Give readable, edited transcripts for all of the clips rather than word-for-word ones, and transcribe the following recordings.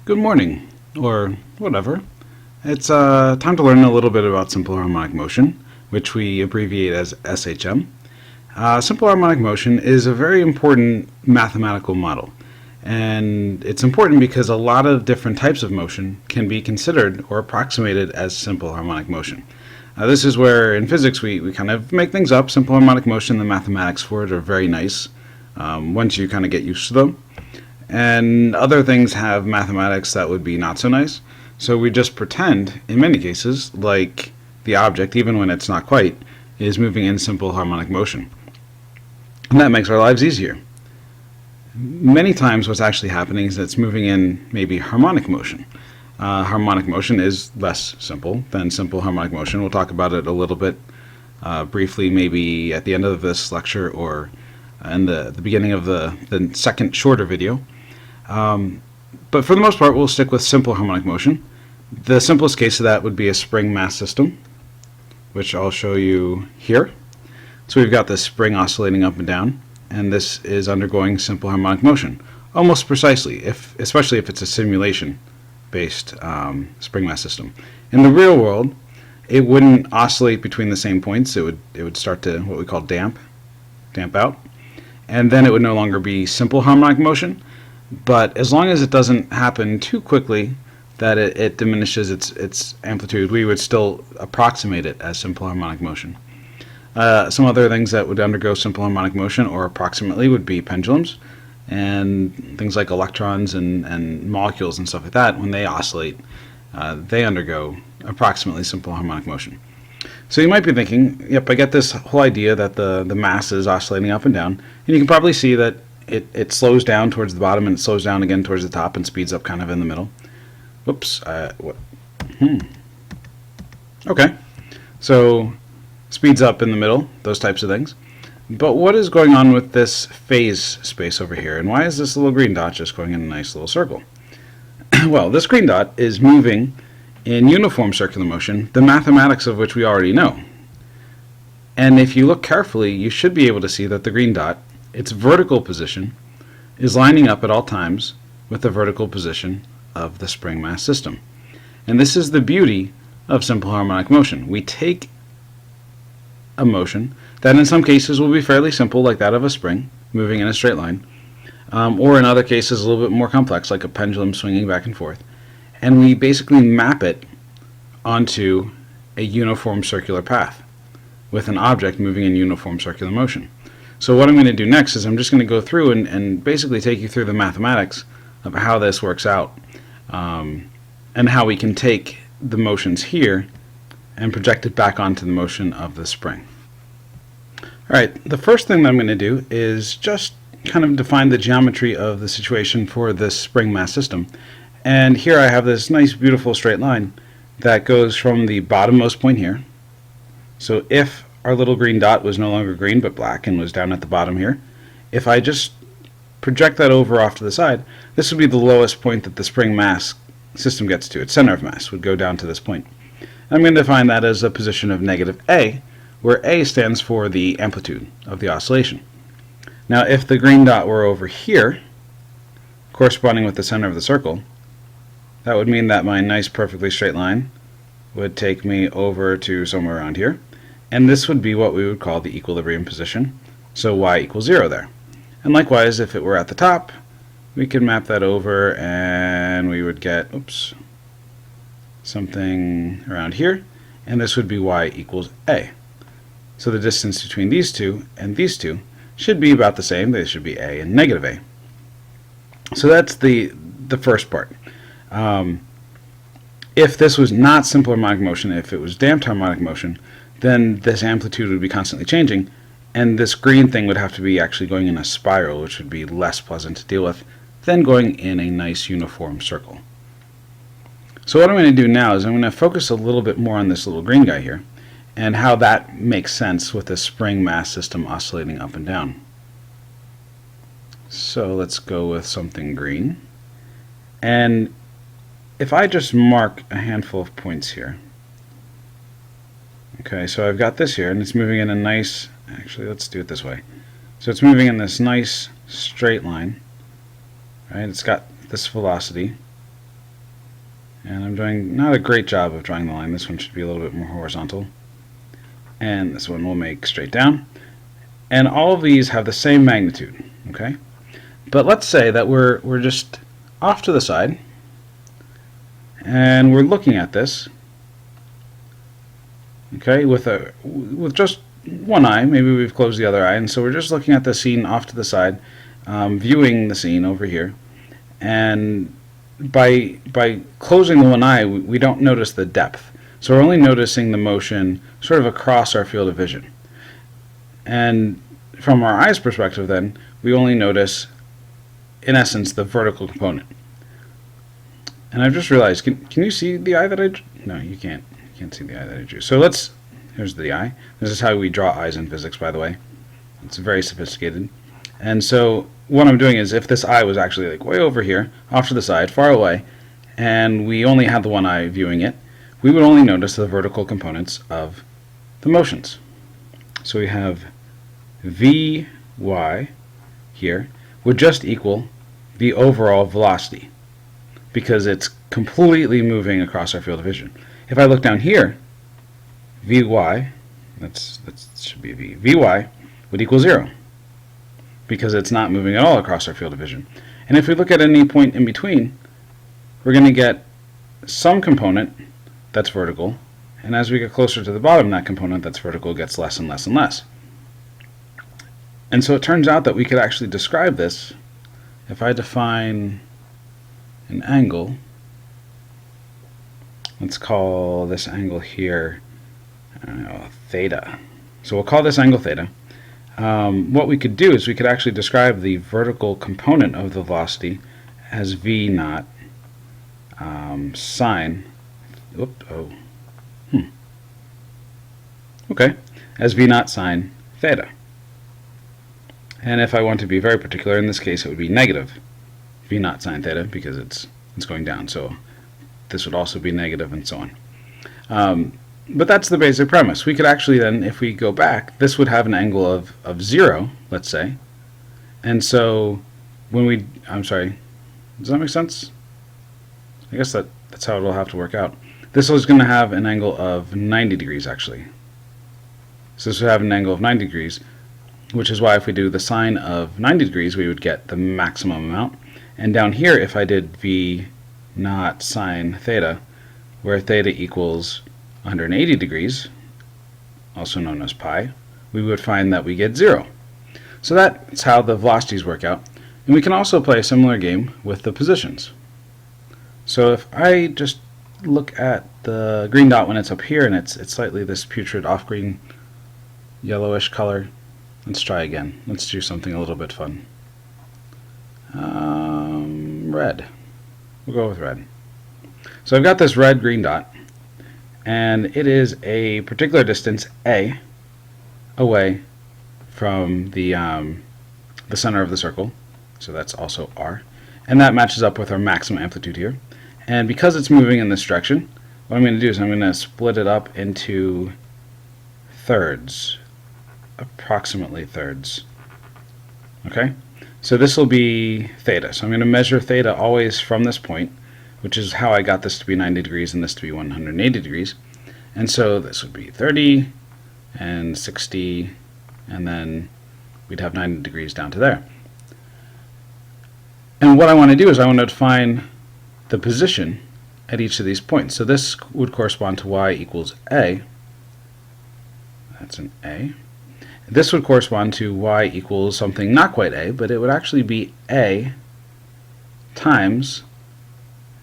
Good morning, or whatever. It's time to learn a little bit about simple harmonic motion, which we abbreviate as SHM. Simple harmonic motion is a very important mathematical model, and it's important because a lot of different types of motion can be considered or approximated as simple harmonic motion. This is where in physics we kind of make things up. Simple harmonic motion, the mathematics for it are very nice once you kind of get used to them. And other things have mathematics that would be not so nice. So we just pretend, in many cases, like the object, even when it's not quite, is moving in simple harmonic motion. And that makes our lives easier. Many times what's actually happening is that it's moving in maybe harmonic motion. Harmonic motion is less simple than simple harmonic motion. We'll talk about it a little bit briefly, maybe at the end of this lecture or in the beginning of the second shorter video. But for the most part, we'll stick with simple harmonic motion. The simplest case of that would be a spring mass system, which I'll show you here. So we've got this spring oscillating up and down, and this is undergoing simple harmonic motion, almost precisely, especially if it's a simulation-based spring mass system. In the real world, it wouldn't oscillate between the same points. It would start to what we call damp out, and then it would no longer be simple harmonic motion. But as long as it doesn't happen too quickly that it diminishes its amplitude, we would still approximate it as simple harmonic motion. Some other things that would undergo simple harmonic motion or approximately would be pendulums and things like electrons and molecules and stuff like that. When they oscillate, they undergo approximately simple harmonic motion. So you might be thinking, yep, I get this whole idea that the mass is oscillating up and down, and you can probably see that it slows down towards the bottom and it slows down again towards the top and speeds up kind of in the middle. Whoops. Okay. So speeds up in the middle, those types of things. But what is going on with this phase space over here? And why is this little green dot just going in a nice little circle? Well, this green dot is moving in uniform circular motion, the mathematics of which we already know. And if you look carefully, you should be able to see that the green dot, its vertical position, is lining up at all times with the vertical position of the spring mass system. And this is the beauty of simple harmonic motion. We take a motion that in some cases will be fairly simple, like that of a spring moving in a straight line, or in other cases a little bit more complex, like a pendulum swinging back and forth, and we basically map it onto a uniform circular path with an object moving in uniform circular motion. So what I'm going to do next is I'm just going to go through and basically take you through the mathematics of how this works out, and how we can take the motions here and project it back onto the motion of the spring. Alright, the first thing that I'm going to do is just kind of define the geometry of the situation for this spring mass system. And here I have this nice beautiful straight line that goes from the bottommost point here. So if our little green dot was no longer green but black and was down at the bottom here, if I just project that over off to the side, this would be the lowest point that the spring mass system gets to. Its center of mass would go down to this point. I'm going to define that as a position of negative A, where A stands for the amplitude of the oscillation. Now if the green dot were over here, corresponding with the center of the circle, that would mean that my nice perfectly straight line would take me over to somewhere around here, and this would be what we would call the equilibrium position, so y equals 0 there. And likewise, if it were at the top, we could map that over and we would get something around here, and this would be y equals a. So the distance between these two and these two should be about the same. They should be a and negative a. So that's the first part. If this was not simple harmonic motion, if it was damped harmonic motion, then this amplitude would be constantly changing, and this green thing would have to be actually going in a spiral, which would be less pleasant to deal with than going in a nice uniform circle. So what I'm going to do now is I'm going to focus a little bit more on this little green guy here and how that makes sense with the spring mass system oscillating up and down. So let's go with something green. And if I just mark a handful of points here, okay, so I've got this here and it's moving in a nice, actually let's do it this way. So it's moving in this nice straight line, right? It's got this velocity And I'm doing not a great job of drawing the line. This one should be a little bit more horizontal. And this one we'll make straight down. And all of these have the same magnitude, okay? But let's say that we're just off to the side, and we're looking at this, okay, with just one eye. Maybe we've closed the other eye, and so we're just looking at the scene off to the side, viewing the scene over here. And by closing the one eye, we don't notice the depth. So we're only noticing the motion sort of across our field of vision. And from our eye's perspective, then, we only notice, in essence, the vertical component. And I've just realized, can you see the eye that I drew? No, you can't. You can't see the eye that I drew. So here's the eye. This is how we draw eyes in physics, by the way. It's very sophisticated. And so what I'm doing is, if this eye was actually like way over here, off to the side, far away, and we only had the one eye viewing it, we would only notice the vertical components of the motions. So we have Vy here would just equal the overall velocity, because it's completely moving across our field of vision. If I look down here, Vy, that should be V, Vy would equal 0, because it's not moving at all across our field of vision. And if we look at any point in between, we're going to get some component that's vertical, and as we get closer to the bottom, that component that's vertical gets less and less and less. And so it turns out that we could actually describe this if I define an angle. Let's call this angle here, I don't know, theta. So we'll call this angle theta. What we could do is we could actually describe the vertical component of the velocity as V naught sine, as V naught sine theta. And if I want to be very particular, in this case it would be negative V naught sine theta, because it's going down. So this would also be negative, and so on. But that's the basic premise. We could actually then, if we go back, this would have an angle of 0, let's say. And so when I'm sorry, does that make sense? I guess that's how it'll have to work out. This is going to have an angle of 90 degrees, actually. So this would have an angle of 90 degrees, which is why if we do the sine of 90 degrees, we would get the maximum amount. And down here, if I did V naught sine theta, where theta equals 180 degrees, also known as pi, we would find that we get 0. So that's how the velocities work out. And we can also play a similar game with the positions. So if I just look at the green dot when it's up here, and it's slightly this putrid off-green yellowish color, let's try again. Let's do something a little bit fun. Red. We'll go with red. So I've got this red-green dot, and it is a particular distance a away from the center of the circle. So that's also r, and that matches up with our maximum amplitude here. And because it's moving in this direction, what I'm going to do is I'm going to split it up into thirds, approximately thirds. Okay? So this will be theta. So I'm going to measure theta always from this point, which is how I got this to be 90 degrees and this to be 180 degrees. And so this would be 30 and 60, and then we'd have 90 degrees down to there. And what I want to do is I want to define the position at each of these points. So this would correspond to y equals a. That's an a. This would correspond to y equals something not quite a, but it would actually be a times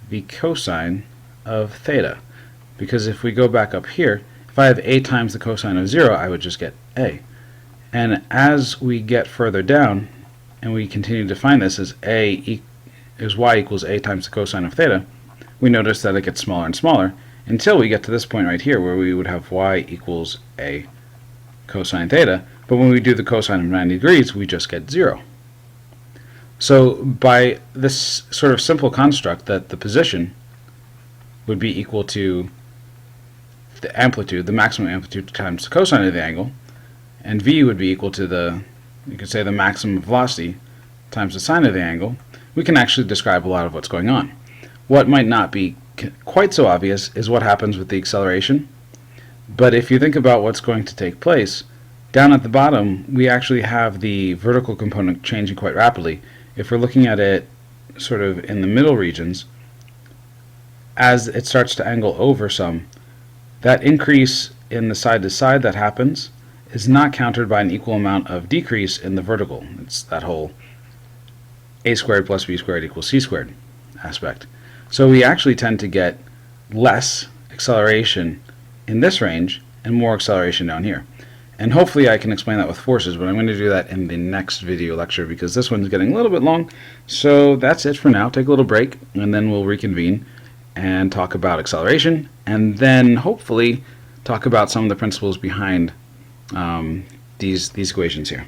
the cosine of theta. Because if we go back up here, if I have a times the cosine of 0, I would just get a. And as we get further down, and we continue to define this as y equals a times the cosine of theta, we notice that it gets smaller and smaller until we get to this point right here, where we would have y equals a cosine theta. But when we do the cosine of 90 degrees, we just get 0. So by this sort of simple construct that the position would be equal to the amplitude, the maximum amplitude times the cosine of the angle, and v would be equal to you could say the maximum velocity times the sine of the angle, we can actually describe a lot of what's going on. What might not be quite so obvious is what happens with the acceleration. But if you think about what's going to take place, down at the bottom we actually have the vertical component changing quite rapidly. If we're looking at it sort of in the middle regions, as it starts to angle over some, that increase in the side to side that happens is not countered by an equal amount of decrease in the vertical. It's that whole a squared plus b squared equals c squared aspect. So we actually tend to get less acceleration in this range and more acceleration down here. And hopefully I can explain that with forces, but I'm going to do that in the next video lecture because this one's getting a little bit long. So that's it for now. Take a little break and then we'll reconvene and talk about acceleration, and then hopefully talk about some of the principles behind these equations here.